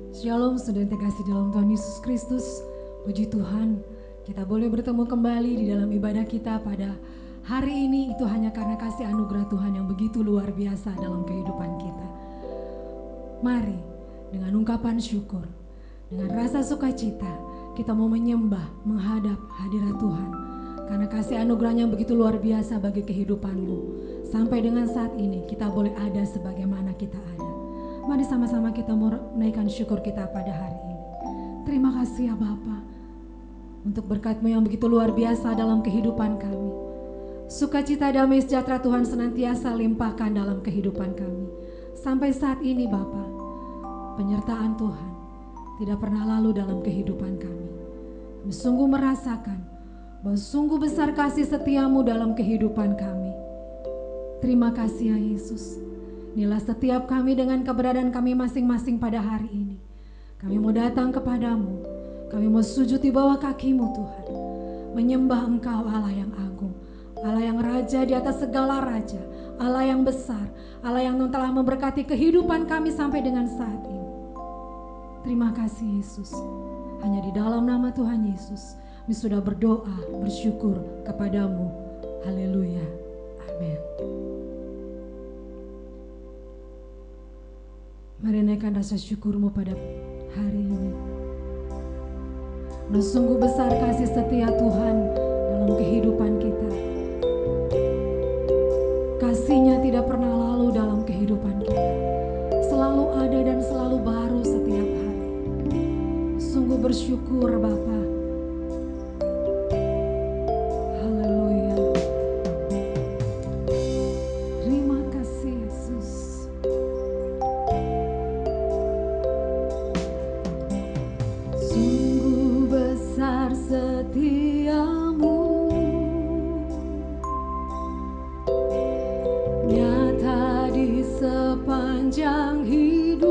Shalom saudara terkasih dalam Tuhan Yesus Kristus. Puji Tuhan, kita boleh bertemu kembali di dalam ibadah kita pada hari ini. Itu hanya karena kasih anugerah Tuhan yang begitu luar biasa dalam kehidupan kita. Mari dengan ungkapan syukur, dengan rasa sukacita, kita mau menyembah, menghadap hadirat Tuhan. Karena kasih anugerahnya yang begitu luar biasa bagi kehidupanmu. Sampai dengan saat ini kita boleh ada sebagaimana kita ada. Mari sama-sama kita menaikkan syukur kita pada hari ini. Terima kasih ya Bapa, untuk berkat-Mu yang begitu luar biasa dalam kehidupan kami. Sukacita, damai, sejahtera Tuhan senantiasa limpahkan dalam kehidupan kami. Sampai saat ini Bapa, penyertaan Tuhan tidak pernah lalu dalam kehidupan kami. Kami sungguh merasakan bahwa sungguh besar kasih setia-Mu dalam kehidupan kami. Terima kasih ya Yesus. Inilah setiap kami dengan keberadaan kami masing-masing pada hari ini. Kami mau datang kepadamu. Kami mau sujud di bawah kaki-Mu Tuhan. Menyembah Engkau Allah yang agung. Allah yang raja di atas segala raja. Allah yang besar. Allah yang telah memberkati kehidupan kami sampai dengan saat ini. Terima kasih Yesus. Hanya di dalam nama Tuhan Yesus kami sudah berdoa, bersyukur kepadamu. Haleluya. Amin. Mari naikkan rasa syukur-Mu pada hari ini. Nah, sungguh besar kasih setia Tuhan dalam kehidupan kita. Kasih-Nya tidak pernah lalu dalam kehidupan kita. Selalu ada dan selalu baru setiap hari. Sungguh bersyukur Bapa. Haleluya. Terima kasih Yesus. Sungguh besar setia-Mu, nyata di sepanjang hidupku.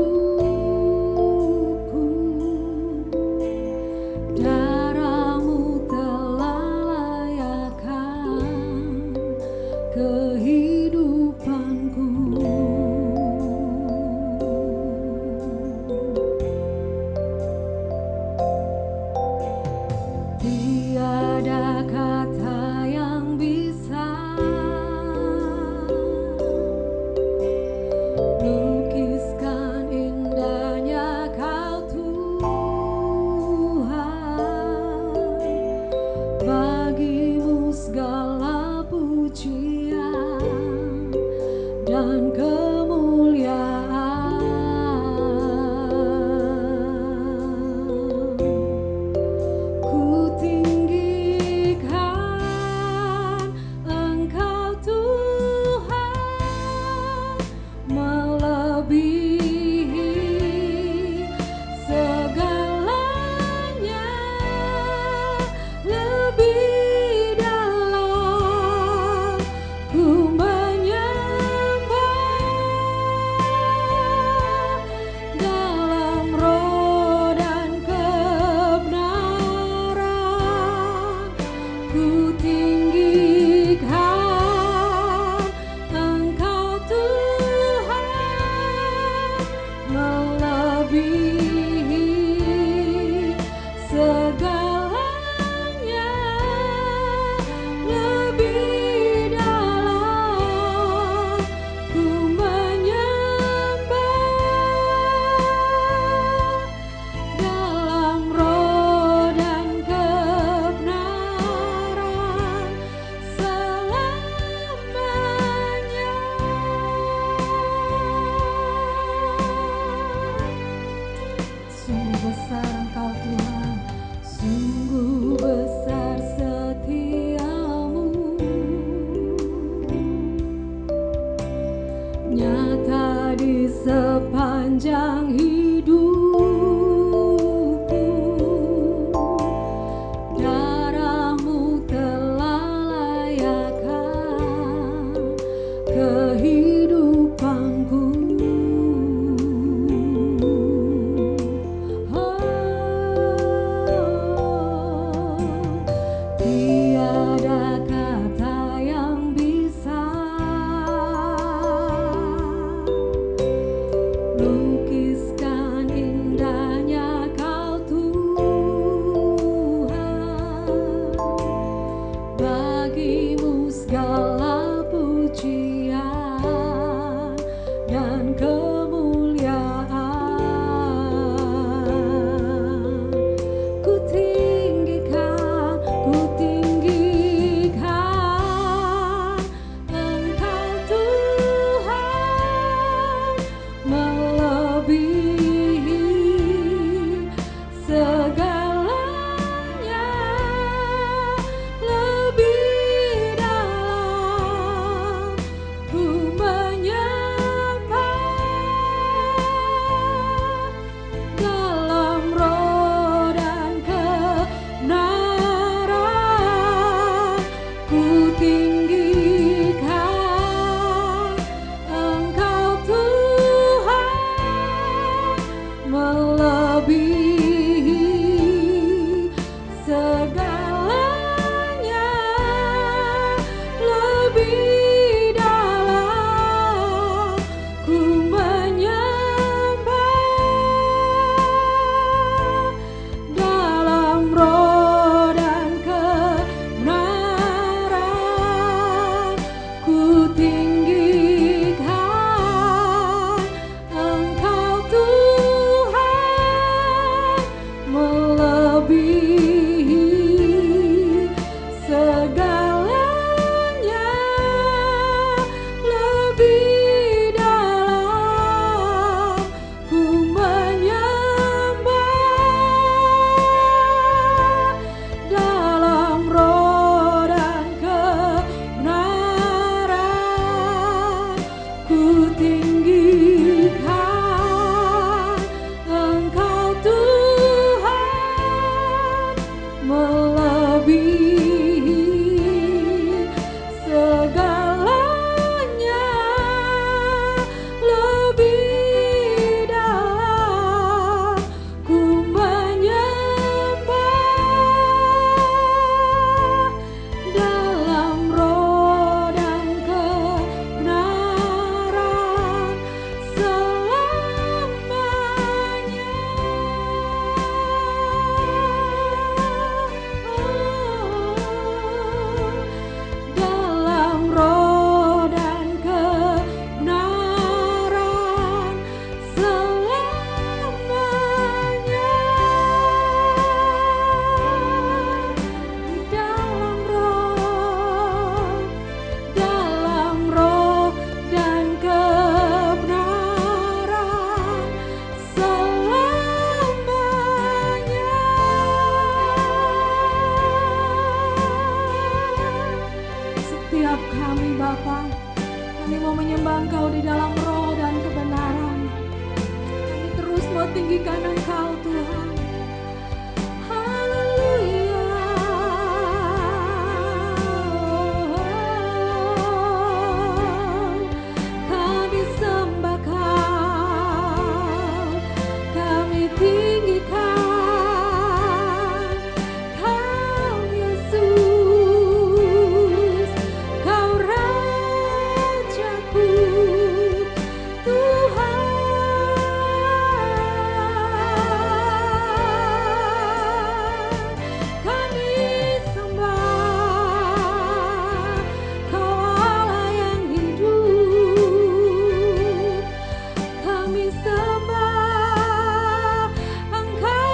Darah-Mu telah layakkan kehidupanku. Tiada kata yang bisa lukiskan indahnya Kau Tuhan. Bagi-Mu segala pujian dan kemuliaan. Ku tinggikan Engkau Tuhan, melebihi segalanya. Lebih dalam ku menyembah, dalam roh dan kebenaran. Ku tinggikan Engkau Tuhan, melebihi segalanya. Lebih dalam ku menyembah, dalam roh dan kebenaran selamanya. Sungguh besar Engkau Tuhan, sungguh besar setia-Mu, nyata di sepanjang hidupku. Darah-Mu telah layakkan kehidupanku. Tiada kata yang bisa lukiskan indah Engkau di dalam roh dan kebenaran. Kami terus mau tinggikan Engkau Tuhan. Haleluya. Kami sembah Kau, kami tinggikan Kau Yesus, Kau Rajaku, Tuhan. Kami sembah Kau Allah yang hidup. Kami sembah Engkau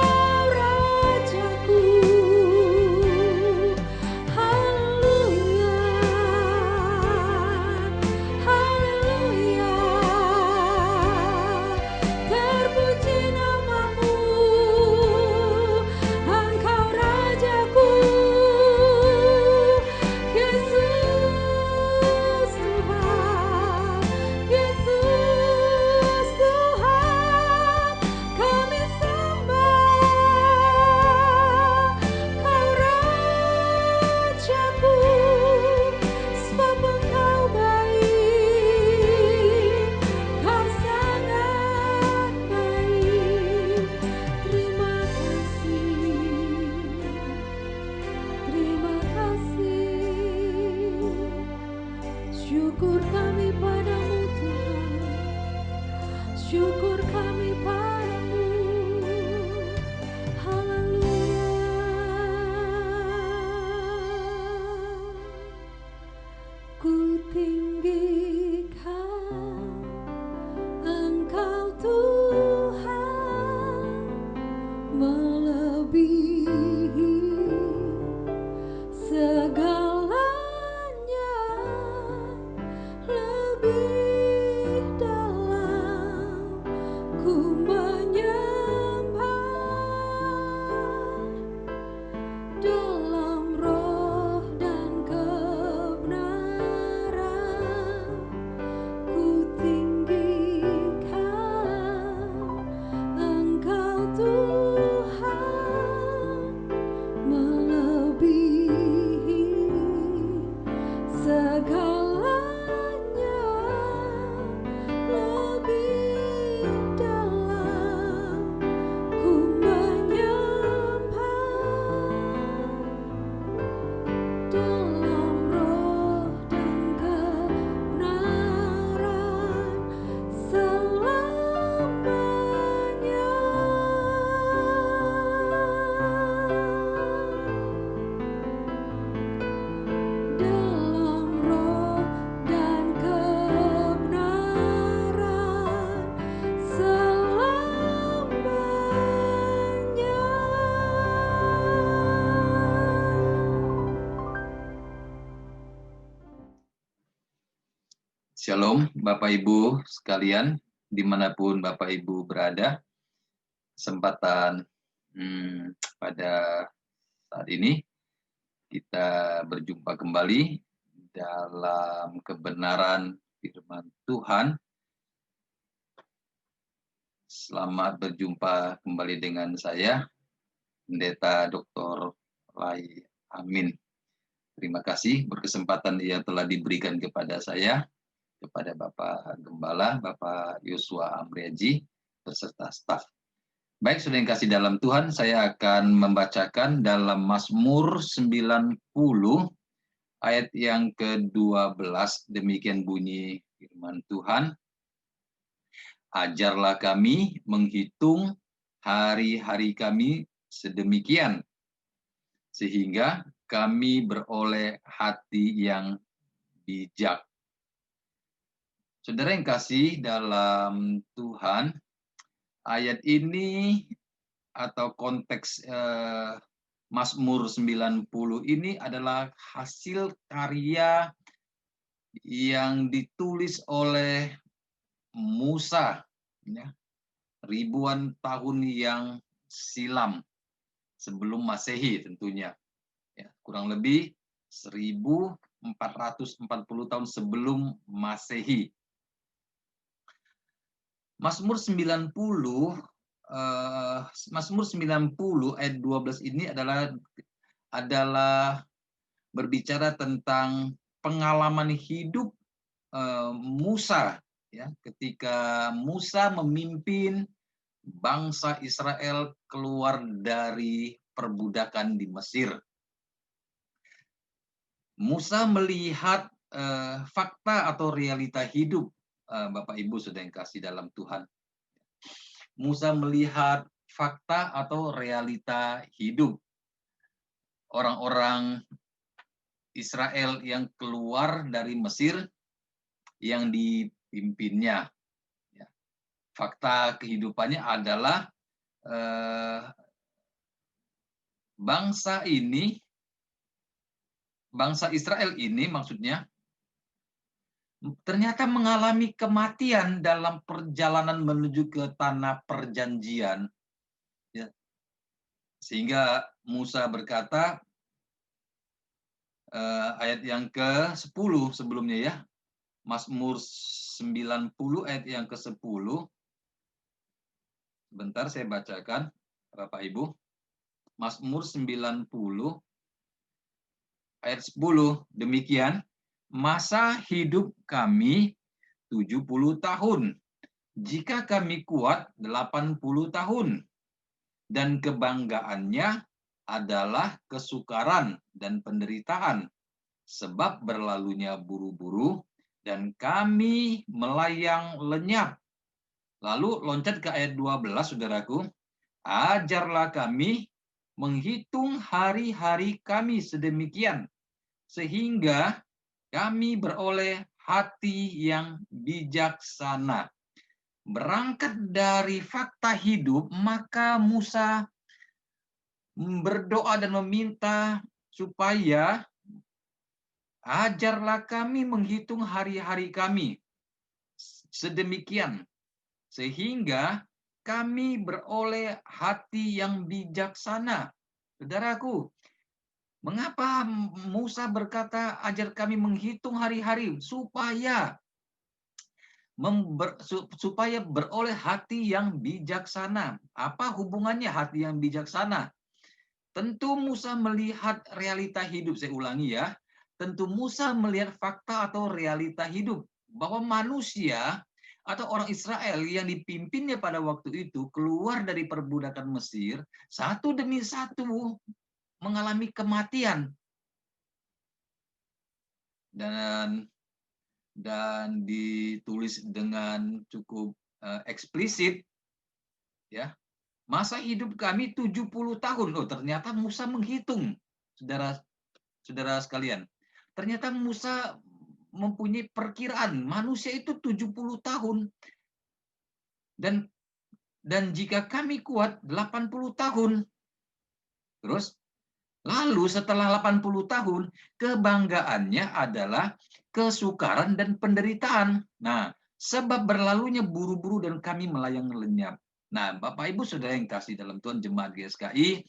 Rajaku. Haleluya, haleluya. Terpuji namamu, Engkau Rajaku. Yesus Tuhan, Yesus Tuhan. Kami sembah Kau Rajaku, sebab Engkau baik, Kau sangat baik. Terima kasih. Syukur kami padamu Tuhan, syukur kami padamu. Haleluya. Ku tinggikan Engkau Tuhan, melebihi segalanya, lebih dalam ku menyembah dalam roh dan kebenaran. Ku tinggikan Engkau Tuhan, melebihi segalanya, lebih dalam ku menyembah dalam roh dan kebenaran selamanya. Dalam roh dan kebenaran selamanya. Shalom Bapak Ibu sekalian, dimanapun Bapak Ibu berada. Kesempatan pada saat ini kita berjumpa kembali dalam kebenaran firman Tuhan. Selamat berjumpa kembali dengan saya, Pendeta Dr. Lai Amin. Terima kasih berkesempatan yang telah diberikan kepada saya, kepada Bapak Gembala, Bapak Yosua Amriaji, beserta staf. Baik, saudara yang kasih dalam Tuhan, saya akan membacakan dalam Mazmur 90 ayat yang ke-12. Demikian bunyi firman Tuhan. Ajarlah kami menghitung hari-hari kami sedemikian, sehingga kami beroleh hati yang bijak. Saudara yang kasih dalam Tuhan, ayat ini atau konteks Mazmur 90 ini adalah hasil karya yang ditulis oleh Musa, ya, ribuan tahun yang silam sebelum Masehi tentunya, ya, kurang lebih 1440 tahun sebelum Masehi. Mazmur 90 Mazmur 90 ayat 12 ini adalah berbicara tentang pengalaman hidup Musa, ya, ketika Musa memimpin bangsa Israel keluar dari perbudakan di Mesir. Musa melihat fakta atau realita hidup, Bapak Ibu sudah yang kasih dalam Tuhan. Musa melihat fakta atau realita hidup orang-orang Israel yang keluar dari Mesir yang dipimpinnya. Ya. Fakta kehidupannya adalah bangsa Israel ini maksudnya ternyata mengalami kematian dalam perjalanan menuju ke tanah perjanjian. Ya. Sehingga Musa berkata, ayat yang ke-10 sebelumnya ya, Mazmur 90 ayat yang ke-10. Sebentar saya bacakan, Bapak Ibu. Mazmur 90 ayat 10, demikian, masa hidup kami 70 tahun, jika kami kuat 80 tahun, dan kebanggaannya adalah kesukaran dan penderitaan, sebab berlalunya buru-buru, dan kami melayang lenyap. Lalu loncat ke ayat 12, saudaraku. Ajarlah kami menghitung hari-hari kami sedemikian, sehingga kami beroleh hati yang bijaksana. Berangkat dari fakta hidup, maka Musa berdoa dan meminta supaya ajarlah kami menghitung hari-hari kami sedemikian, sehingga kami beroleh hati yang bijaksana. Saudaraku, mengapa Musa berkata, ajar kami menghitung hari-hari? Supaya beroleh hati yang bijaksana. Apa hubungannya hati yang bijaksana? Tentu Musa melihat realita hidup, saya ulangi ya. Tentu Musa melihat fakta atau realita hidup bahwa manusia atau orang Israel yang dipimpinnya pada waktu itu keluar dari perbudakan Mesir, satu demi satu mengalami kematian. Dan ditulis dengan cukup eksplisit, ya. Masa hidup kami 70 tahun. Oh, ternyata Musa menghitung, saudara sekalian. Ternyata Musa mempunyai perkiraan manusia itu 70 tahun. Dan jika kami kuat 80 tahun. Terus lalu setelah 80 tahun, kebanggaannya adalah kesukaran dan penderitaan. Nah, sebab berlalunya buru-buru dan kami melayang lenyap. Nah, Bapak Ibu Saudara yang kasih dalam Tuhan, jemaat GSKI,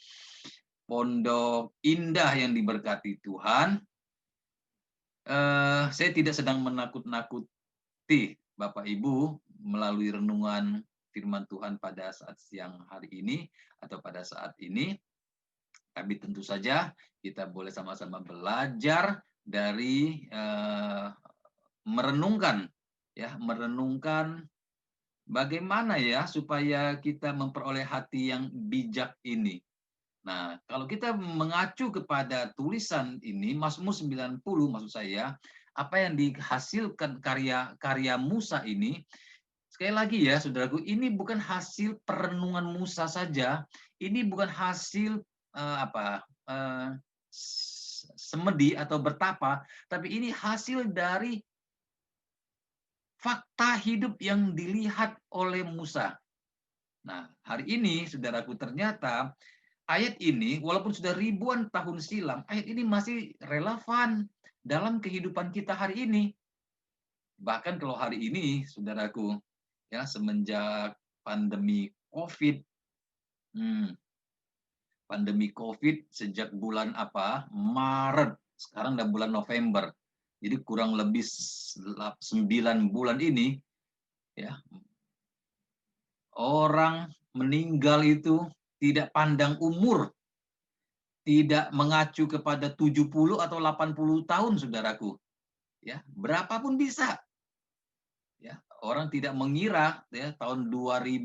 Pondok Indah yang diberkati Tuhan, saya tidak sedang menakut-nakuti Bapak Ibu melalui renungan firman Tuhan pada saat siang hari ini atau pada saat ini. Tapi tentu saja kita boleh sama-sama belajar dari merenungkan bagaimana ya supaya kita memperoleh hati yang bijak ini. Nah, kalau kita mengacu kepada tulisan ini, Mazmur 90 maksud saya, apa yang dihasilkan karya Musa ini, sekali lagi ya, saudaraku, ini bukan hasil perenungan Musa saja, ini bukan hasil semedi atau bertapa, tapi ini hasil dari fakta hidup yang dilihat oleh Musa. Nah, hari ini, saudaraku, ternyata ayat ini, walaupun sudah ribuan tahun silam, ayat ini masih relevan dalam kehidupan kita hari ini. Bahkan kalau hari ini, saudaraku, ya semenjak pandemi COVID, pandemi COVID sejak bulan Maret, sekarang udah bulan November. Jadi kurang lebih 9 bulan ini, ya, Orang meninggal itu tidak pandang umur, tidak mengacu kepada 70 atau 80 tahun, saudaraku. Ya, berapapun bisa. Ya, orang tidak mengira ya tahun 2000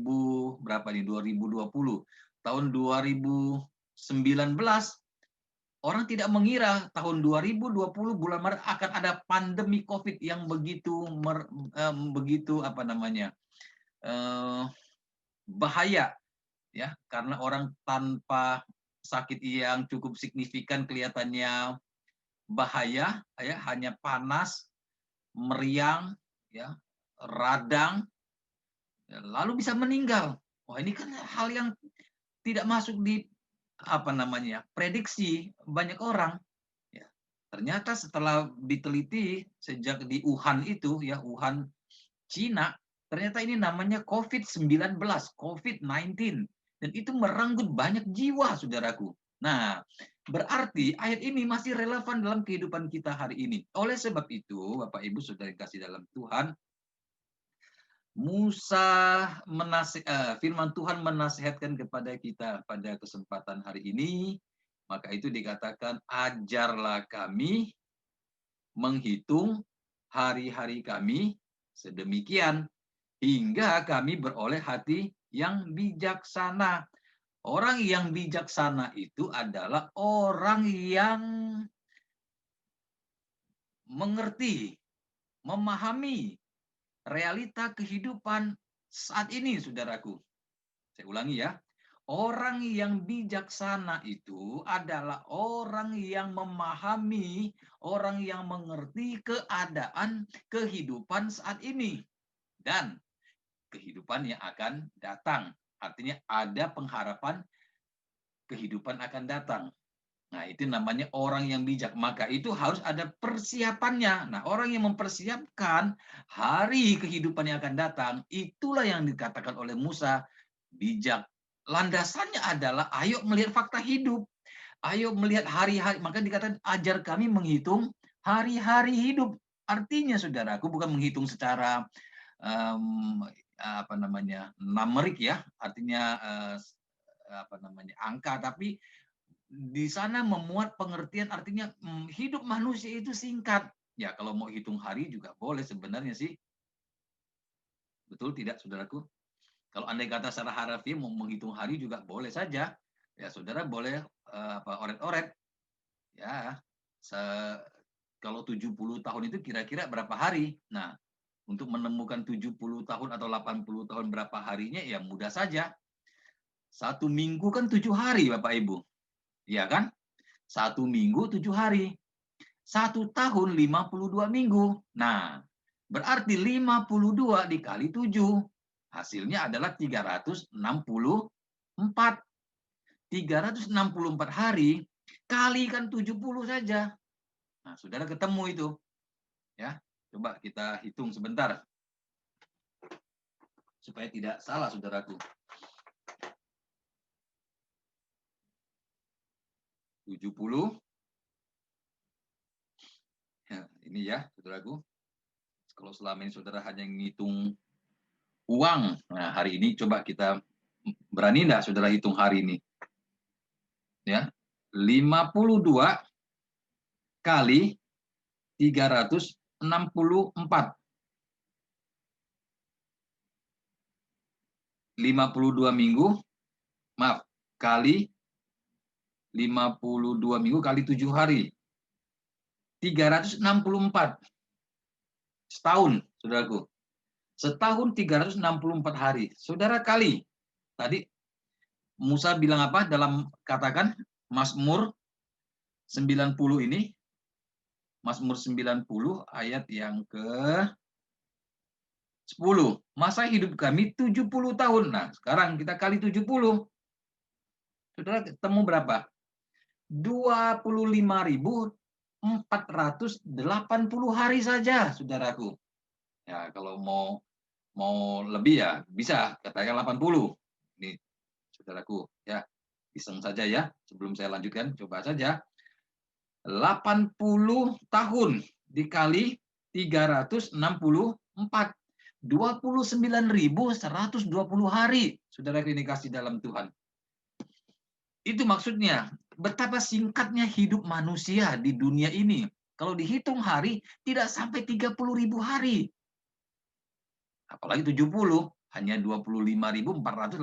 berapa nih 2020, tahun 2019 orang tidak mengira tahun 2020 bulan Maret akan ada pandemi Covid yang begitu apa namanya bahaya ya, karena orang tanpa sakit yang cukup signifikan kelihatannya bahaya ya, hanya panas, meriang ya, radang, lalu bisa meninggal. Wah, ini kan hal yang tidak masuk di apa namanya prediksi banyak orang. Ya, ternyata setelah diteliti sejak di Wuhan itu ya, Wuhan Cina, ternyata ini namanya COVID-19, COVID-19. Dan itu merenggut banyak jiwa, saudaraku. Nah, berarti ayat ini masih relevan dalam kehidupan kita hari ini. Oleh sebab itu, Bapak Ibu Saudara yang kasih dalam Tuhan, firman Tuhan menasihatkan kepada kita pada kesempatan hari ini, maka itu dikatakan, ajarlah kami menghitung hari-hari kami sedemikian, hingga kami beroleh hati yang bijaksana. Orang yang bijaksana itu adalah orang yang mengerti, memahami realita kehidupan saat ini, saudaraku. Saya ulangi ya. Orang yang bijaksana itu adalah orang yang memahami, orang yang mengerti keadaan kehidupan saat ini dan kehidupan yang akan datang. Artinya ada pengharapan kehidupan akan datang. Nah, itu namanya orang yang bijak. Maka itu harus ada persiapannya. Nah, orang yang mempersiapkan hari kehidupan yang akan datang, itulah yang dikatakan oleh Musa bijak. Landasannya adalah ayo melihat fakta hidup. Ayo melihat hari-hari. Maka dikatakan ajar kami menghitung hari-hari hidup. Artinya, saudaraku, bukan menghitung secara apa namanya numerik ya, artinya apa namanya angka, tapi di sana memuat pengertian, artinya hidup manusia itu singkat. Ya, kalau mau hitung hari juga boleh sebenarnya sih. Betul tidak, saudaraku? Kalau andai kata secara harfiah mau menghitung hari juga boleh saja. Ya, saudara boleh oret-oret. Ya, kalau 70 tahun itu kira-kira berapa hari? Nah, untuk menemukan 70 tahun atau 80 tahun berapa harinya, ya mudah saja. 1 minggu kan 7 hari, Bapak Ibu. Iya kan? 1 minggu 7 hari. 1 tahun 52 minggu. Nah, berarti 52 dikali 7. Hasilnya adalah 364. 364 hari kalikan 70 saja. Nah, saudara ketemu itu. Ya, coba kita hitung sebentar. Supaya tidak salah, saudaraku. 70. Ya, ini ya, saudaraku. Kalau selama ini saudara hanya ngitung uang, nah hari ini coba kita berani enggak saudara hitung hari ini? Ya, 52 kali 364. 52 minggu, maaf, kali 52 minggu kali 7 hari. 364. Setahun, saudaraku. Setahun 364 hari. Saudara kali. Tadi Musa bilang apa dalam katakan Mazmur 90 ini? Mazmur 90 ayat yang ke 10. Masa hidup kami 70 tahun. Nah, sekarang kita kali 70. Saudara ketemu berapa? 25.480 hari saja, saudaraku. Ya, kalau mau lebih ya bisa katakan 80. Ini saudaraku, ya. Iseng saja ya. Sebelum saya lanjutkan, coba saja. 80 tahun dikali 364. 29.120 hari, saudara ini kasih dalam Tuhan. Itu maksudnya, betapa singkatnya hidup manusia di dunia ini. Kalau dihitung hari, tidak sampai 30.000 hari. Apalagi 70, hanya 25.480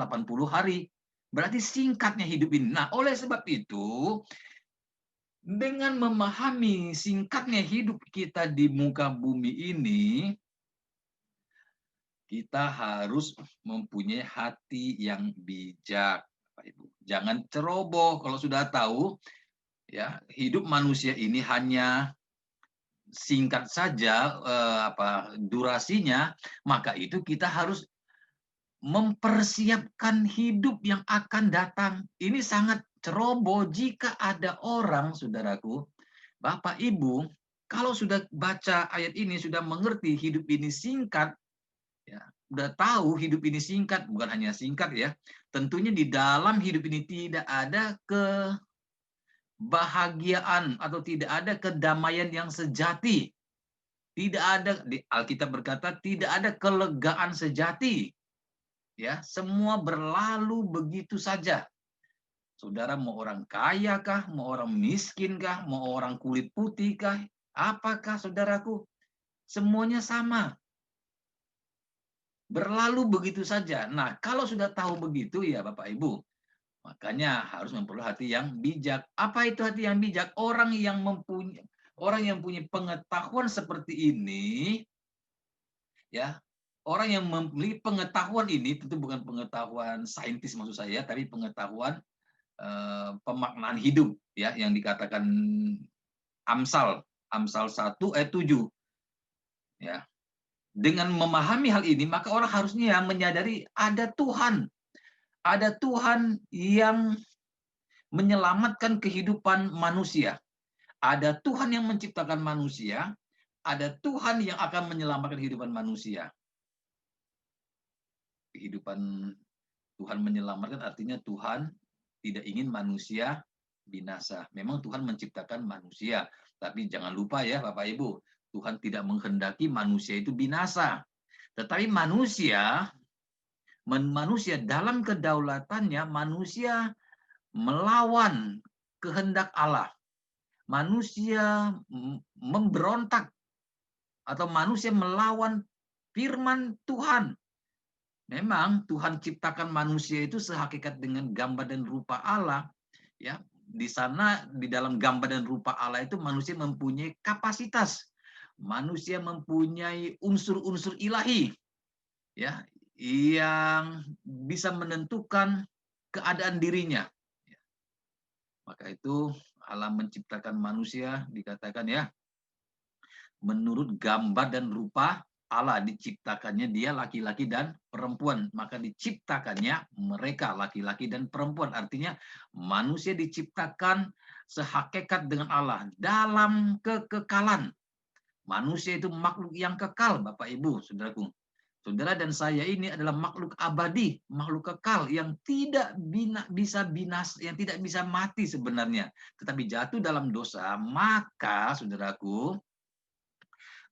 hari. Berarti singkatnya hidup ini. Nah, oleh sebab itu, dengan memahami singkatnya hidup kita di muka bumi ini, kita harus mempunyai hati yang bijak, Bapak Ibu. Jangan ceroboh kalau sudah tahu ya hidup manusia ini hanya singkat saja durasinya, maka itu kita harus mempersiapkan hidup yang akan datang. Ini sangat ceroboh jika ada orang, saudaraku, Bapak Ibu, kalau sudah baca ayat ini, sudah mengerti hidup ini singkat, ya, udah tahu hidup ini singkat, bukan hanya singkat ya, tentunya di dalam hidup ini tidak ada kebahagiaan atau tidak ada kedamaian yang sejati. Tidak ada, di Alkitab berkata, tidak ada kelegaan sejati. Ya, semua berlalu begitu saja. Saudara mau orang kaya kah, mau orang miskin kah, mau orang kulit putih kah, apakah saudaraku? Semuanya sama. Berlalu begitu saja. Nah, kalau sudah tahu begitu ya Bapak Ibu, makanya harus memperoleh hati yang bijak. Apa itu hati yang bijak? Orang yang punya pengetahuan seperti ini, ya, orang yang memiliki pengetahuan ini tentu bukan pengetahuan saintis maksud saya, tapi pengetahuan pemaknaan hidup ya yang dikatakan Amsal 1 ayat 7 ya. Dengan memahami hal ini maka orang harusnya menyadari ada Tuhan yang menyelamatkan kehidupan manusia. Ada Tuhan yang menciptakan manusia, ada Tuhan yang akan menyelamatkan kehidupan manusia. Kehidupan Tuhan menyelamatkan artinya Tuhan tidak ingin manusia binasa. Memang Tuhan menciptakan manusia, tapi jangan lupa ya Bapak Ibu, Tuhan tidak menghendaki manusia itu binasa. Tetapi manusia dalam kedaulatannya, manusia melawan kehendak Allah. Manusia memberontak atau manusia melawan firman Tuhan. Memang Tuhan ciptakan manusia itu sehakikat dengan gambar dan rupa Allah, ya. Di sana di dalam gambar dan rupa Allah itu manusia mempunyai kapasitas. Manusia mempunyai unsur-unsur ilahi, ya, yang bisa menentukan keadaan dirinya. Maka itu Allah menciptakan manusia dikatakan ya menurut gambar dan rupa Allah, diciptakannya dia laki-laki dan perempuan, maka diciptakannya mereka laki-laki dan perempuan. Artinya manusia diciptakan sehakikat dengan Allah dalam kekekalan. Manusia itu makhluk yang kekal, Bapak Ibu, saudaraku. Saudara dan saya ini adalah makhluk abadi, makhluk kekal yang tidak bisa binasa, yang tidak bisa mati sebenarnya. Tetapi jatuh dalam dosa, maka saudaraku,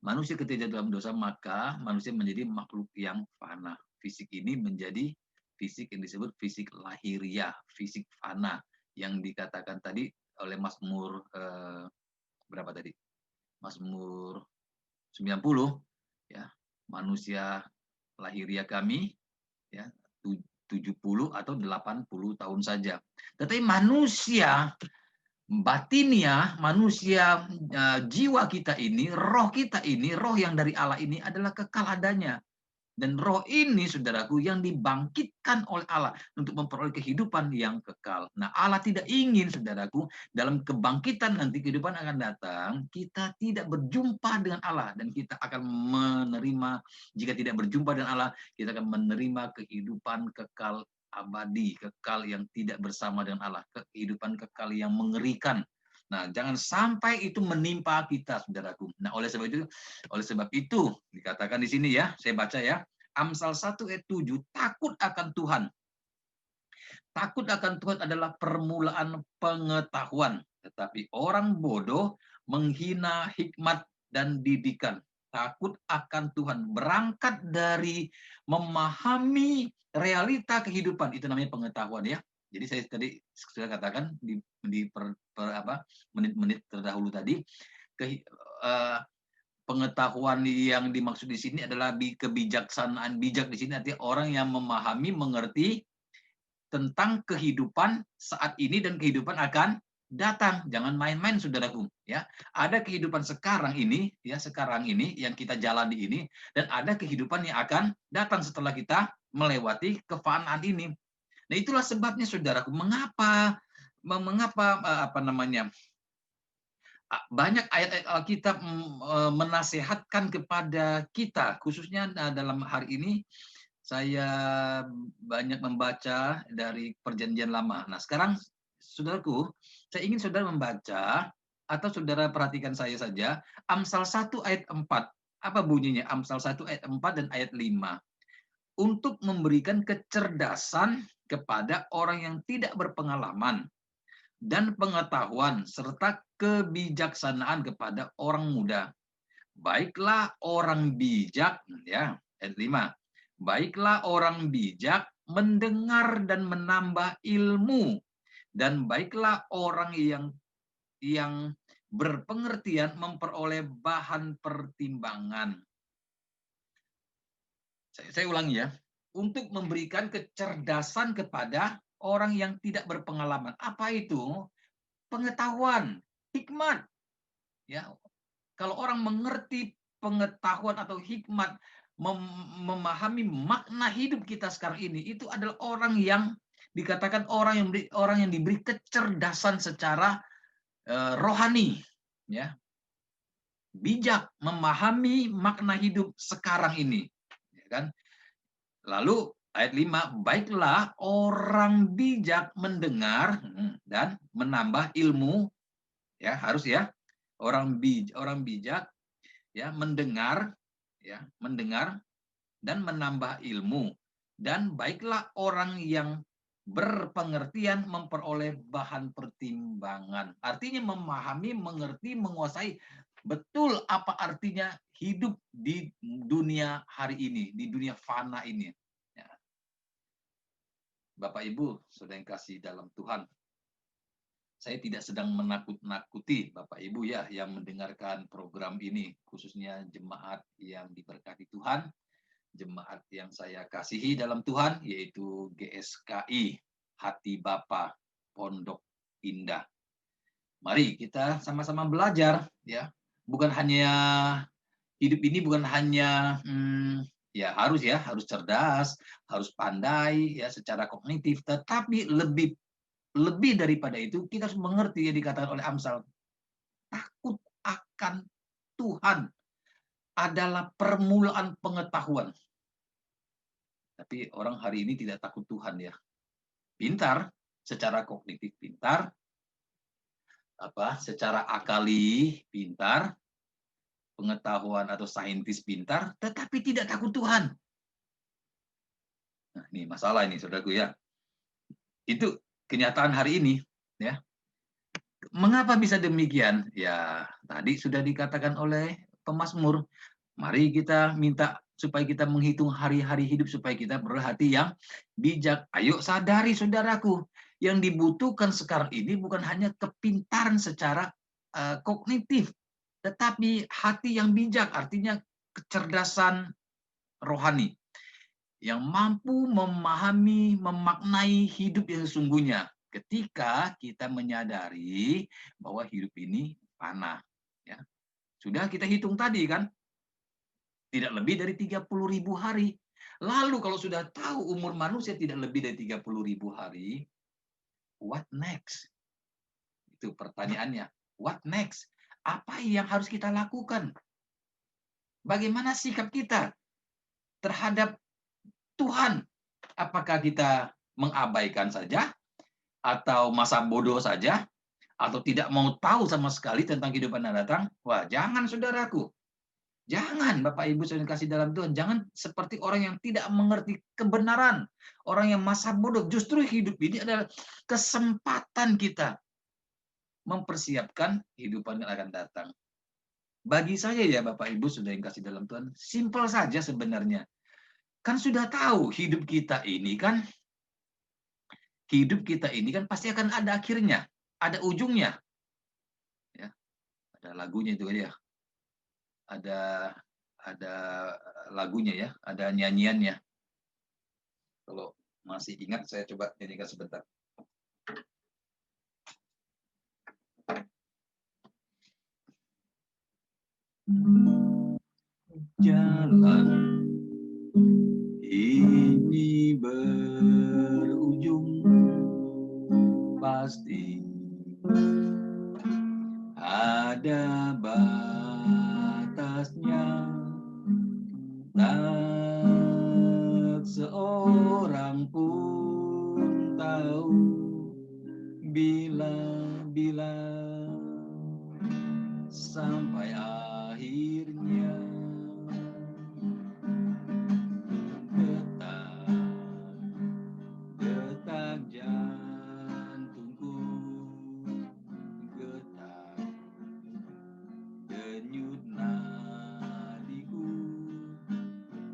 manusia ketika dalam dosa, maka manusia menjadi makhluk yang fana. Fisik ini menjadi fisik yang disebut fisik lahiriah, fisik fana. Yang dikatakan tadi oleh Mazmur berapa tadi? Mazmur 90, ya, manusia lahiriah kami, ya, 70 atau 80 tahun saja. Tetapi manusia batinnya, manusia, jiwa kita ini, roh kita ini, roh yang dari Allah ini adalah kekal adanya. Dan roh ini, saudaraku, yang dibangkitkan oleh Allah untuk memperoleh kehidupan yang kekal. Nah, Allah tidak ingin, saudaraku, dalam kebangkitan nanti kehidupan akan datang, kita tidak berjumpa dengan Allah. Dan kita akan menerima, jika tidak berjumpa dengan Allah, kita akan menerima kehidupan kekal abadi, kekal yang tidak bersama dengan Allah, kehidupan kekal yang mengerikan. Nah, jangan sampai itu menimpa kita, saudaraku. Nah, oleh sebab itu dikatakan di sini ya, saya baca ya, Amsal 1 ayat 7, takut akan Tuhan. Takut akan Tuhan adalah permulaan pengetahuan, tetapi orang bodoh menghina hikmat dan didikan. takut akan Tuhan. Berangkat dari memahami realita kehidupan, itu namanya pengetahuan ya. Jadi saya tadi sudah katakan di menit-menit terdahulu tadi, pengetahuan yang dimaksud di sini adalah kebijaksanaan. Bijak di sini artinya orang yang memahami, mengerti tentang kehidupan saat ini dan kehidupan akan datang. Jangan main-main saudaraku ya. Ada kehidupan sekarang ini ya, sekarang ini yang kita jalani ini, dan ada kehidupan yang akan datang setelah kita melewati kefanaan ini. Nah, itulah sebabnya saudaraku, mengapa banyak ayat-ayat Alkitab menasehatkan kepada kita, khususnya dalam hari ini saya banyak membaca dari Perjanjian Lama. Nah, sekarang saudaraku, saya ingin saudara membaca atau saudara perhatikan saya saja Amsal 1 ayat 4. Apa bunyinya? Amsal 1 ayat 4 dan ayat 5. Untuk memberikan kecerdasan kepada orang yang tidak berpengalaman dan pengetahuan serta kebijaksanaan kepada orang muda. Baiklah orang bijak, ya, ayat 5. Baiklah orang bijak mendengar dan menambah ilmu, dan baiklah orang yang berpengertian memperoleh bahan pertimbangan. Saya ulangi ya. Untuk memberikan kecerdasan kepada orang yang tidak berpengalaman. Apa itu? Pengetahuan, hikmat. Ya, kalau orang mengerti pengetahuan atau hikmat, memahami makna hidup kita sekarang ini, itu adalah orang yang dikatakan orang yang diberi kecerdasan secara rohani, ya, bijak memahami makna hidup sekarang ini, ya kan? Lalu ayat 5, baiklah orang bijak mendengar dan menambah ilmu, ya, harus ya. Orang bijak ya mendengar dan menambah ilmu, dan baiklah orang yang berpengertian memperoleh bahan pertimbangan. Artinya memahami, mengerti, menguasai betul apa artinya hidup di dunia hari ini, di dunia fana ini. Ya. Bapak Ibu, saudara yang kasih dalam Tuhan, saya tidak sedang menakut-nakuti Bapak Ibu ya yang mendengarkan program ini, khususnya jemaat yang diberkati Tuhan, jemaat yang saya kasihi dalam Tuhan, yaitu GSKI Hati Bapa Pondok Indah. Mari kita sama-sama belajar ya. Bukan hanya hidup ini bukan hanya harus cerdas, harus pandai ya secara kognitif, tetapi lebih daripada itu, kita harus mengerti yang dikatakan oleh Amsal. Takut akan Tuhan adalah permulaan pengetahuan. Tapi orang hari ini tidak takut Tuhan ya. Pintar, secara kognitif pintar, secara akali pintar, pengetahuan atau saintis pintar, tetapi tidak takut Tuhan. Nah, ini masalah ini, saudaraku ya. Itu kenyataan hari ini ya. Mengapa bisa demikian? Ya, tadi sudah dikatakan oleh pemazmur. Mari kita minta supaya kita menghitung hari-hari hidup, supaya kita berhati yang bijak. Ayo sadari saudaraku, yang dibutuhkan sekarang ini bukan hanya kepintaran secara kognitif, tetapi hati yang bijak, artinya kecerdasan rohani yang mampu memahami, memaknai hidup yang sesungguhnya. Ketika kita menyadari bahwa hidup ini fana, ya. Sudah kita hitung tadi kan, tidak lebih dari 30.000 hari. Lalu kalau sudah tahu umur manusia tidak lebih dari 30.000 hari, what next? Itu pertanyaannya. What next? Apa yang harus kita lakukan? Bagaimana sikap kita terhadap Tuhan? Apakah kita mengabaikan saja? Atau masa bodoh saja? Atau tidak mau tahu sama sekali tentang kehidupan yang datang? Wah, jangan saudaraku. Jangan Bapak Ibu saya kasih dalam Tuhan. Jangan seperti orang yang tidak mengerti kebenaran. Orang yang masa bodoh. Justru hidup ini adalah kesempatan kita mempersiapkan kehidupan yang akan datang. Bagi saya ya Bapak Ibu sudah yang kasih dalam Tuhan, simpel saja sebenarnya. Kan sudah tahu hidup kita ini kan pasti akan ada akhirnya, ada ujungnya. Ya, ada lagunya itu ya. Ada lagunya ya, ada nyanyiannya. Kalau masih ingat saya coba nyanyikan sebentar. Jalan ini berujung, pasti ada batasnya. Tak seorang pun tahu bila sampai akhirnya. Detak jantungku, getar denyut nadiku,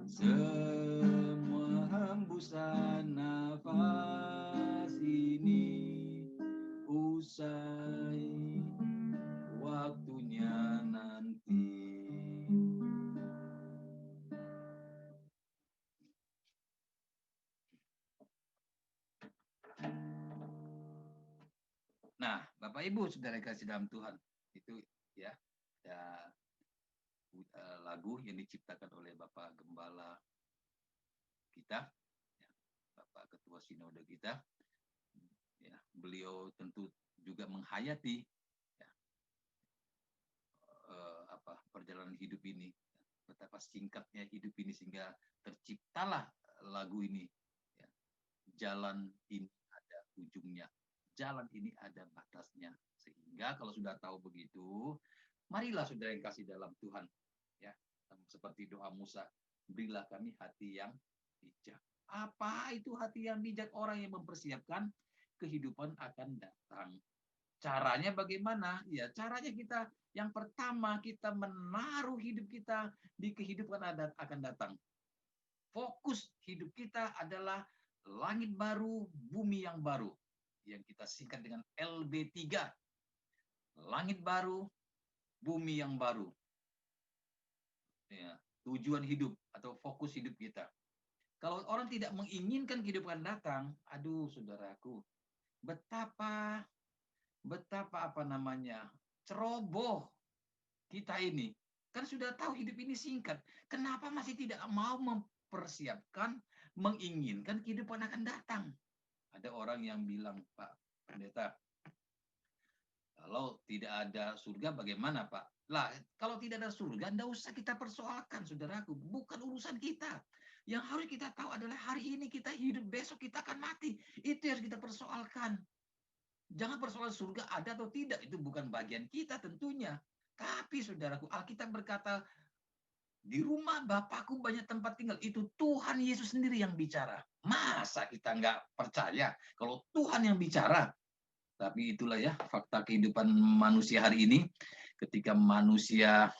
semua hembusan nafas ini usai waktunya nanti. Nah, Bapak Ibu Saudara kasih dalam Tuhan, itu ya ada lagu yang diciptakan oleh Bapak Gembala kita, ya, Bapak Ketua Sinode kita. Ya, beliau tentu juga menghayati ya, perjalanan hidup ini, betapa singkatnya hidup ini sehingga terciptalah lagu ini. Ya. Jalan ini ada ujungnya, jalan ini ada batasnya. Sehingga kalau sudah tahu begitu, marilah saudara yang kasih dalam Tuhan, ya, seperti doa Musa, berilah kami hati yang bijak. Apa itu hati yang bijak? Orang yang mempersiapkan kehidupan akan datang. Caranya bagaimana? Ya, caranya kita yang pertama kita menaruh hidup kita di kehidupan akan datang. Fokus hidup kita adalah langit baru, bumi yang baru, yang kita singkat dengan LB3. Langit baru, bumi yang baru. Ya, tujuan hidup atau fokus hidup kita. Kalau orang tidak menginginkan kehidupan datang, aduh saudaraku, betapa ceroboh kita ini. Kan sudah tahu hidup ini singkat. Kenapa masih tidak mau mempersiapkan, menginginkan kehidupan akan datang? Ada orang yang bilang, Pak Pendeta, kalau tidak ada surga bagaimana Pak? Lah, kalau tidak ada surga, tidak usah kita persoalkan, saudaraku. Bukan urusan kita. Yang harus kita tahu adalah hari ini kita hidup, besok kita akan mati. Itu yang harus kita persoalkan. Jangan persoalan surga ada atau tidak, itu bukan bagian kita tentunya. Tapi saudaraku, Alkitab berkata, di rumah Bapakku banyak tempat tinggal. Itu Tuhan Yesus sendiri yang bicara. Masa kita nggak percaya kalau Tuhan yang bicara? Tapi itulah ya fakta kehidupan manusia hari ini. Ketika manusia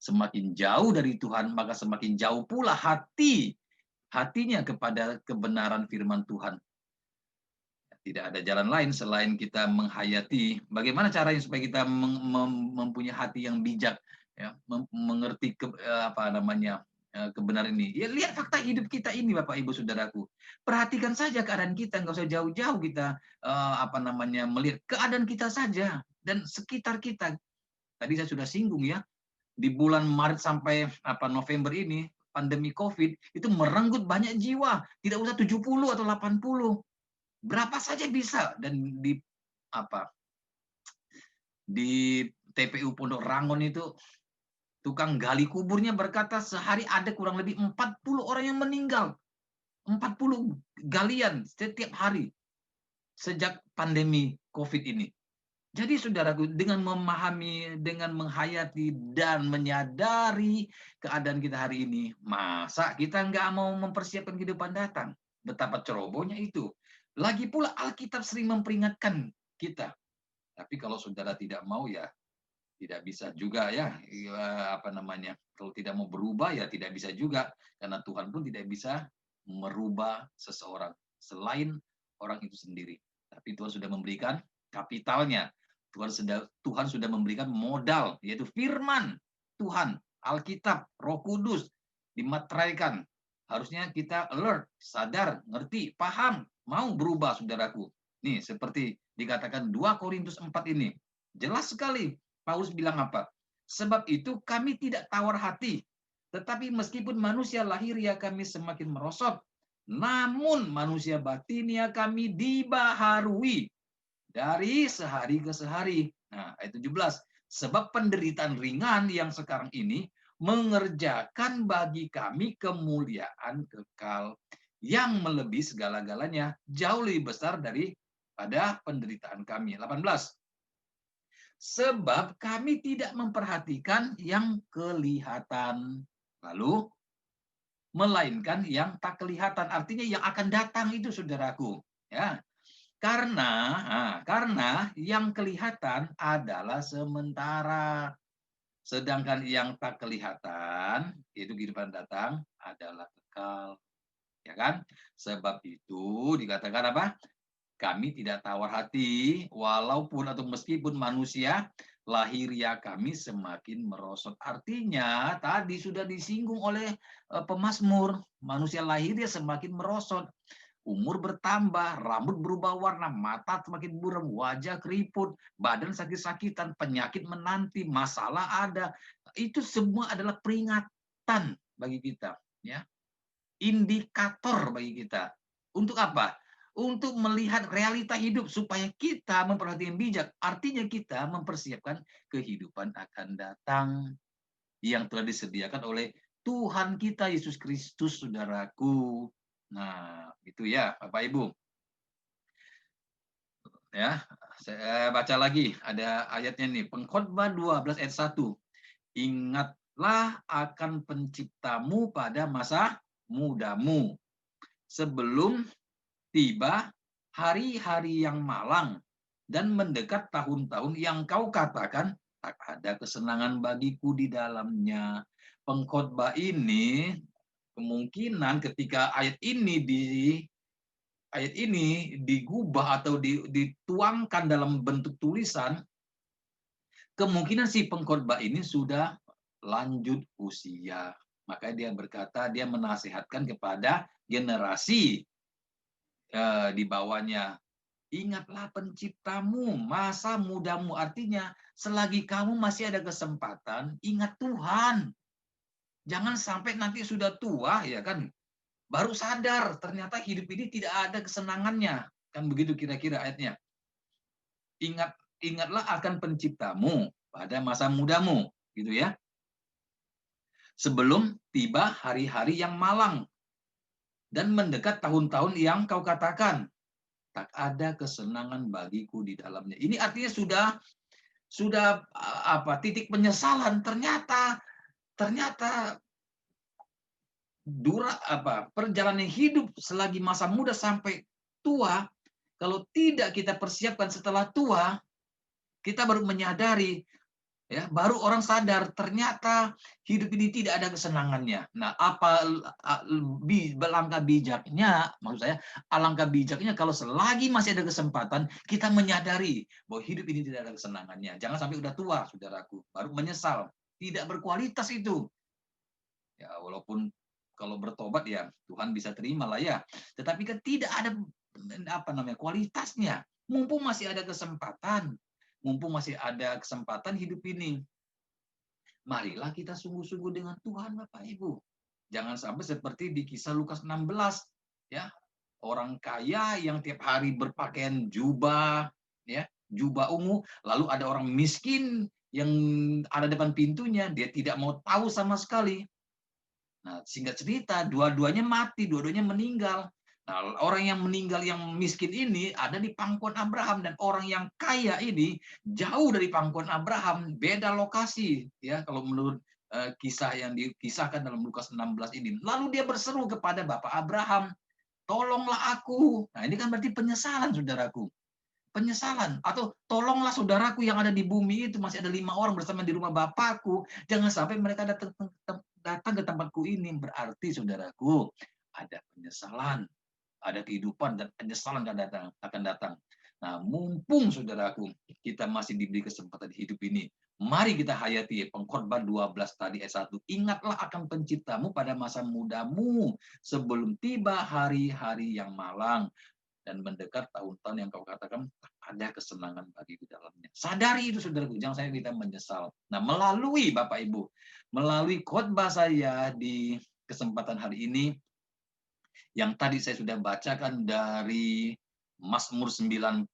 semakin jauh dari Tuhan, maka semakin jauh pula hatinya kepada kebenaran firman Tuhan. Tidak ada jalan lain selain kita menghayati bagaimana caranya supaya kita mempunyai hati yang bijak, ya, mengerti kebenaran ini. Ya, lihat fakta hidup kita ini, Bapak Ibu Saudaraku. Perhatikan saja keadaan kita, nggak usah jauh-jauh kita melihat keadaan kita saja dan sekitar kita. Tadi saya sudah singgung ya, di bulan Maret sampai November ini pandemi COVID itu merenggut banyak jiwa, tidak usah 70 atau 80. Berapa saja bisa. Dan di TPU Pondok Rangon itu tukang gali kuburnya berkata sehari ada kurang lebih 40 orang yang meninggal. 40 galian setiap hari sejak pandemi COVID ini. Jadi saudaraku, dengan memahami, dengan menghayati dan menyadari keadaan kita hari ini, masa kita nggak mau mempersiapkan kehidupan datang? Betapa cerobohnya itu. Lagi pula Alkitab sering memperingatkan kita. Tapi kalau saudara tidak mau, ya Tidak bisa juga ya, apa namanya, kalau tidak mau berubah ya tidak bisa juga, karena Tuhan pun tidak bisa merubah seseorang selain orang itu sendiri. Tapi Tuhan sudah memberikan kapitalnya. Tuhan sudah memberikan modal, yaitu firman Tuhan, Alkitab, Roh Kudus dimateraikan. Harusnya kita alert, sadar, ngerti, paham, mau berubah saudaraku. Nih seperti dikatakan 2 Korintus 4 ini. Jelas sekali Paulus bilang apa? Sebab itu kami tidak tawar hati, tetapi meskipun manusia lahiriah kami semakin merosot, namun manusia batinia kami dibaharui dari sehari ke sehari. Nah, ayat 17. Sebab penderitaan ringan yang sekarang ini mengerjakan bagi kami kemuliaan kekal yang melebihi segala-galanya, jauh lebih besar daripada penderitaan kami. 18. Sebab kami tidak memperhatikan yang kelihatan. Lalu, melainkan yang tak kelihatan. Artinya yang akan datang itu, saudaraku. Ya, karena yang kelihatan adalah sementara. Sedangkan yang tak kelihatan, itu kehidupan datang, adalah kekal. Ya kan? Sebab itu dikatakan apa? Kami tidak tawar hati, walaupun atau meskipun manusia lahiriah kami semakin merosot. Artinya tadi sudah disinggung oleh pemazmur, manusia lahiriah semakin merosot. Umur bertambah, rambut berubah warna, mata semakin buram, wajah keriput, badan sakit-sakitan, penyakit menanti, masalah ada. Itu semua adalah peringatan bagi kita, ya. Indikator bagi kita. Untuk apa? Untuk melihat realita hidup supaya kita memperhatikan bijak. Artinya kita mempersiapkan kehidupan akan datang yang telah disediakan oleh Tuhan kita Yesus Kristus, saudaraku. Nah, itu ya, Bapak Ibu. Ya, saya baca lagi, ada ayatnya nih, Pengkhotbah 12 ayat 1. Ingatlah akan penciptamu pada masa mudamu, sebelum tiba hari-hari yang malang dan mendekat tahun-tahun yang kau katakan tak ada kesenangan bagiku di dalamnya. Pengkhotbah ini kemungkinan ketika ayat ini digubah atau dituangkan dalam bentuk tulisan, kemungkinan si pengkhotbah ini sudah lanjut usia. Maka dia berkata, dia menasihatkan kepada generasi di bawahnya, ingatlah penciptamu, masa mudamu. Artinya, selagi kamu masih ada kesempatan, ingat Tuhan. Jangan sampai nanti sudah tua, ya kan, baru sadar ternyata hidup ini tidak ada kesenangannya. Kan begitu kira-kira ayatnya. Ingatlah akan penciptamu pada masa mudamu, gitu ya. Sebelum tiba hari-hari yang malang dan mendekat tahun-tahun yang kau katakan tak ada kesenangan bagiku di dalamnya. Ini artinya sudah titik penyesalan. Ternyata perjalanan hidup selagi masa muda sampai tua, kalau tidak kita persiapkan setelah tua, kita baru menyadari, ya, baru orang sadar ternyata hidup ini tidak ada kesenangannya. Nah, alangkah bijaknya, maksud saya, alangkah bijaknya kalau selagi masih ada kesempatan kita menyadari bahwa hidup ini tidak ada kesenangannya. Jangan sampai udah tua, saudaraku, baru menyesal, tidak berkualitas itu. Ya, walaupun kalau bertobat ya Tuhan bisa terima lah ya. Tetapi kan tidak ada kualitasnya. Mumpung masih ada kesempatan, hidup ini, marilah kita sungguh-sungguh dengan Tuhan, Bapak Ibu. Jangan sampai seperti di kisah Lukas 16, ya, orang kaya yang tiap hari berpakaian jubah, ya, jubah ungu, lalu ada orang miskin yang ada depan pintunya, dia tidak mau tahu sama sekali. Nah, singkat cerita, dua-duanya mati, dua-duanya meninggal. Nah, orang yang meninggal yang miskin ini ada di pangkuan Abraham, dan orang yang kaya ini jauh dari pangkuan Abraham, beda lokasi, ya, kalau menurut kisah yang dikisahkan dalam Lukas 16 ini. Lalu dia berseru kepada Bapak Abraham, tolonglah aku. Nah, ini kan berarti penyesalan, saudaraku. penyesalan. Atau tolonglah saudaraku yang ada di bumi itu, masih ada 5 orang bersama di rumah Bapakku, jangan sampai mereka datang ke tempatku ini. Berarti saudaraku, ada penyesalan, ada kehidupan dan penyesalan akan datang. Nah, mumpung saudaraku, kita masih diberi kesempatan hidup ini, mari kita hayati Pengkhotbah 12 tadi ayat 1. Ingatlah akan penciptamu pada masa mudamu, sebelum tiba hari-hari yang malang dan mendekat tahun-tahun yang kau katakan ada kesenangan bagi di dalamnya. Sadari itu saudaraku, jangan sampai kita menyesal. Nah, melalui Bapak Ibu, melalui khotbah saya di kesempatan hari ini, yang tadi saya sudah bacakan dari Mazmur 90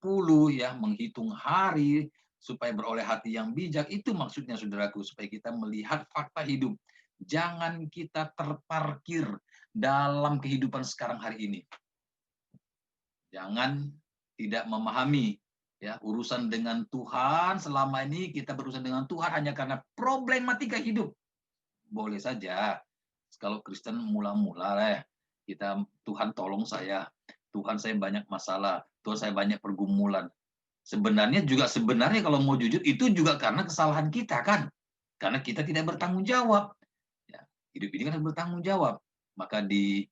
ya, menghitung hari supaya beroleh hati yang bijak, itu maksudnya saudaraku, supaya kita melihat fakta hidup. Jangan kita terparkir dalam kehidupan sekarang hari ini. Jangan tidak memahami ya urusan dengan Tuhan. Selama ini kita berurusan dengan Tuhan hanya karena problematika hidup. Boleh saja kalau Kristen mula-mula kita, Tuhan tolong saya, Tuhan saya banyak masalah, Tuhan saya banyak pergumulan. Sebenarnya kalau mau jujur itu juga karena kesalahan kita kan, karena kita tidak bertanggung jawab. Ya, hidup ini kan bertanggung jawab. Maka di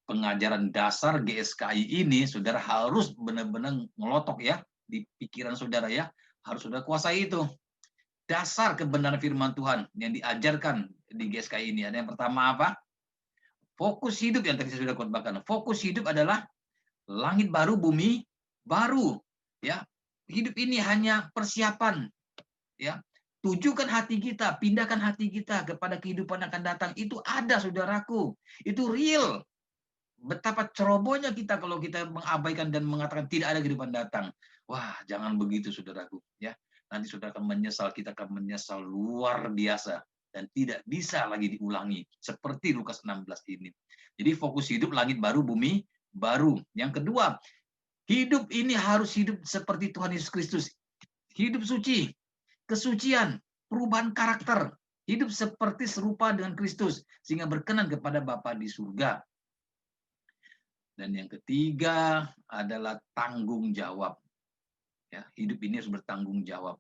pengajaran dasar GSKI ini, saudara harus benar-benar ngelotok ya di pikiran saudara ya, harus saudara kuasai itu. Dasar kebenaran firman Tuhan yang diajarkan di GSKI ini. Ada yang pertama apa? Fokus hidup yang tadi saya sudah khotbahkan. Fokus hidup adalah langit baru, bumi baru. Ya, hidup ini hanya persiapan. Ya, tujukan hati kita, pindahkan hati kita kepada kehidupan yang akan datang. Itu ada, saudaraku. Itu real. Betapa cerobohnya kita kalau kita mengabaikan dan mengatakan tidak ada kehidupan datang. Wah, jangan begitu, saudaraku. Ya, nanti saudara akan menyesal. Kita akan menyesal luar biasa dan tidak bisa lagi diulangi seperti Lukas 16 ini. Jadi fokus hidup langit baru, bumi baru. Yang kedua, hidup ini harus hidup seperti Tuhan Yesus Kristus. Hidup suci, kesucian, perubahan karakter, hidup seperti serupa dengan Kristus sehingga berkenan kepada Bapa di surga. Dan yang ketiga adalah tanggung jawab. Ya, hidup ini harus bertanggung jawab.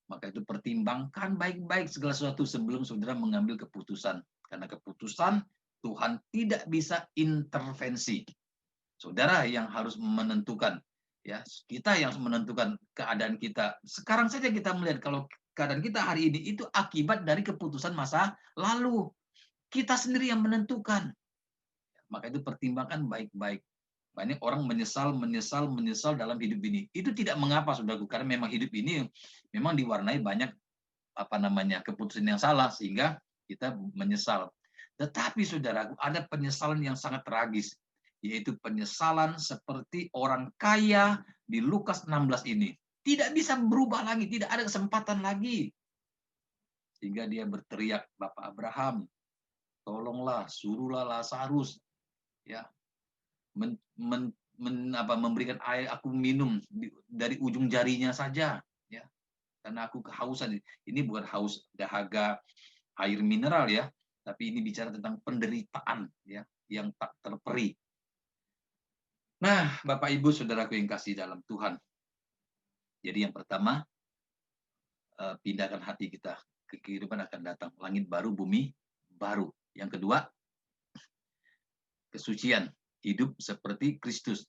Maka itu pertimbangkan baik-baik segala sesuatu sebelum saudara mengambil keputusan. Karena keputusan Tuhan tidak bisa intervensi. Saudara yang harus menentukan. Ya, kita yang menentukan keadaan kita. Sekarang saja kita melihat kalau keadaan kita hari ini itu akibat dari keputusan masa lalu. Kita sendiri yang menentukan. Maka itu pertimbangkan baik-baik. Banyak orang menyesal dalam hidup ini. Itu tidak mengapa, saudaraku, karena memang hidup ini memang diwarnai banyak keputusan yang salah sehingga kita menyesal. Tetapi saudaraku, ada penyesalan yang sangat tragis, yaitu penyesalan seperti orang kaya di Lukas 16 ini. Tidak bisa berubah lagi, tidak ada kesempatan lagi. Sehingga dia berteriak, Bapak Abraham, tolonglah, suruhlah Lazarus ya memberikan air aku minum dari ujung jarinya saja ya, karena aku kehausan. Ini bukan haus dahaga air mineral ya, tapi ini bicara tentang penderitaan ya yang tak terperi. Nah, Bapak Ibu saudaraku yang kasih dalam Tuhan, jadi yang pertama, pindahkan hati kita ke kehidupan akan datang, langit baru, bumi baru. Yang kedua, kesucian, hidup seperti Kristus,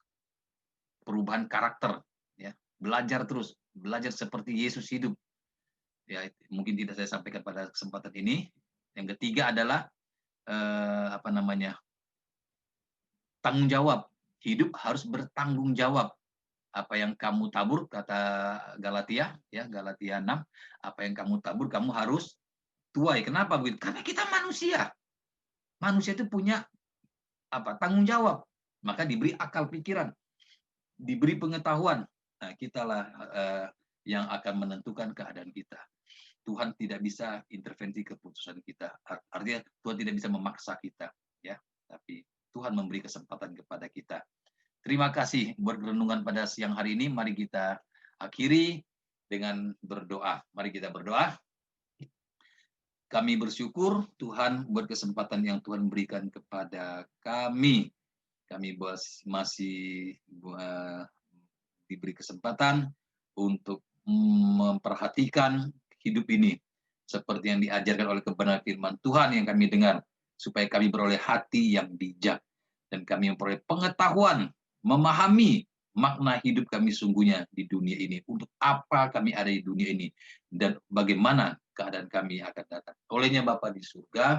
perubahan karakter, ya, belajar terus, belajar seperti Yesus hidup. Ya, mungkin tidak saya sampaikan pada kesempatan ini. Yang ketiga adalah tanggung jawab. Hidup harus bertanggung jawab. Apa yang kamu tabur, kata Galatia, ya Galatia 6, apa yang kamu tabur kamu harus tuai. Kenapa begitu? Karena kita manusia. Manusia itu punya tanggung jawab, maka diberi akal pikiran, diberi pengetahuan. Nah, kitalah yang akan menentukan keadaan kita. Tuhan tidak bisa intervensi keputusan kita. Artinya Tuhan tidak bisa memaksa kita, ya. Tapi Tuhan memberi kesempatan kepada kita. Terima kasih buat renungan pada siang hari ini. Mari kita akhiri dengan berdoa. Mari kita berdoa. Kami bersyukur Tuhan buat kesempatan yang Tuhan berikan kepada kami. Kami masih diberi kesempatan untuk memperhatikan hidup ini seperti yang diajarkan oleh kebenaran firman Tuhan yang kami dengar, supaya kami beroleh hati yang bijak dan kami memperoleh pengetahuan, memahami makna hidup kami sungguhnya di dunia ini, untuk apa kami ada di dunia ini dan bagaimana keadaan kami akan datang. Olehnya Bapa di surga,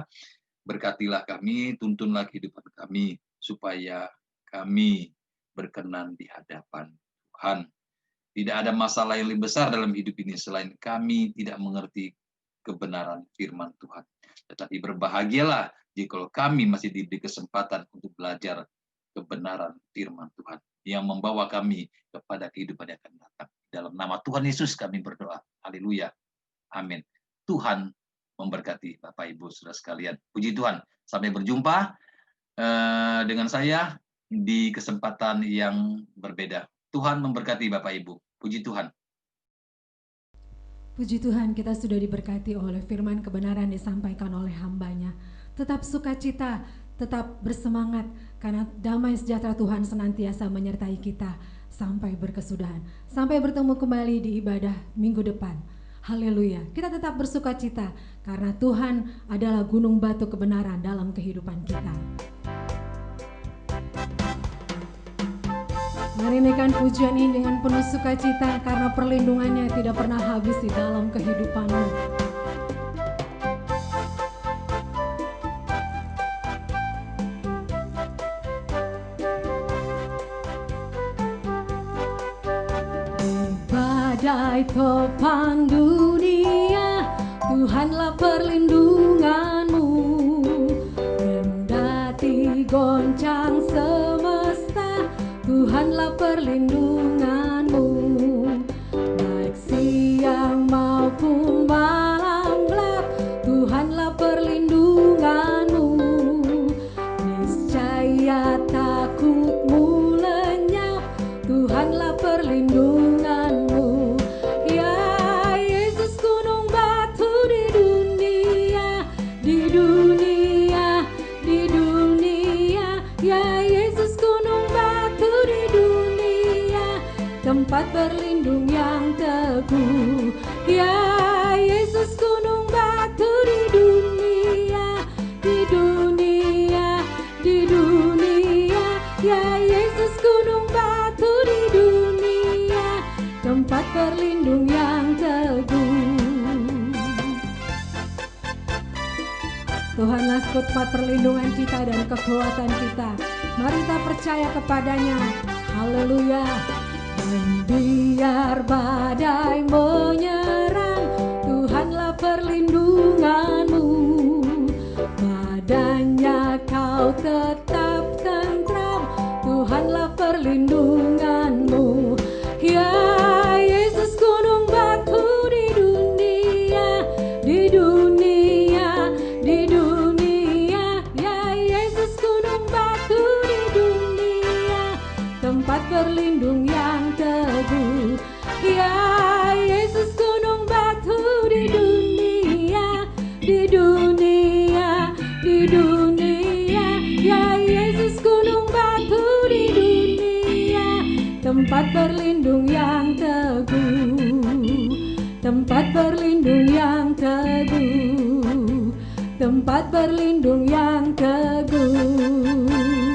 berkatilah kami, tuntunlah kehidupan kami supaya kami berkenan di hadapan Tuhan. Tidak ada masalah yang lebih besar dalam hidup ini selain kami tidak mengerti kebenaran firman Tuhan. Tetapi berbahagialah jika kami masih diberi kesempatan untuk belajar kebenaran firman Tuhan yang membawa kami kepada kehidupan yang akan datang. Dalam nama Tuhan Yesus kami berdoa. Haleluya. Amin. Tuhan memberkati Bapak Ibu Saudara sekalian. Puji Tuhan. Sampai berjumpa dengan saya di kesempatan yang berbeda. Tuhan memberkati Bapak Ibu. Puji Tuhan. Puji Tuhan, kita sudah diberkati oleh firman kebenaran disampaikan oleh hamba-Nya. Tetap sukacita, tetap bersemangat, karena damai sejahtera Tuhan senantiasa menyertai kita sampai berkesudahan. Sampai bertemu kembali di ibadah minggu depan. Haleluya. Kita tetap bersukacita karena Tuhan adalah gunung batu kebenaran dalam kehidupan kita. Mari naikkan pujian ini dengan penuh sukacita karena perlindungannya tidak pernah habis di dalam kehidupanmu. Badai topang dunia, Tuhanlah perlindunganmu. Kendati goncang semesta, Tuhanlah perlindunganmu. Baik siang maupun malam gelap, Tuhanlah perlindunganmu. Niscaya takutmu lenyap, Tuhanlah perlindunganmu. Ya Yesus gunung batu di dunia, di dunia, di dunia. Ya Yesus gunung batu di dunia, tempat berlindung yang teguh. Ya Yesus gunung batu di dunia, di dunia, di dunia. Ya Yesus gunung batu di dunia, tempat berlindung yang teguh. Tuhanlah tempat perlindungan kita dan kekuatan kita. Mari kita percaya kepadanya. Haleluya. Dan biar badai menyerang, Tuhanlah perlindunganmu. Padanya kau tetap tentram, Tuhanlah perlindunganmu. Ya Yesus gunung batu di dunia, di dunia, di dunia. Ya Yesus gunung batu di dunia, tempat berlindung yang teguh. Ya Yesus gunung batu di dunia, di dunia, di dunia. Ya Yesus gunung batu di dunia, tempat berlindung yang teguh, tempat berlindung yang teguh, tempat berlindung yang teguh.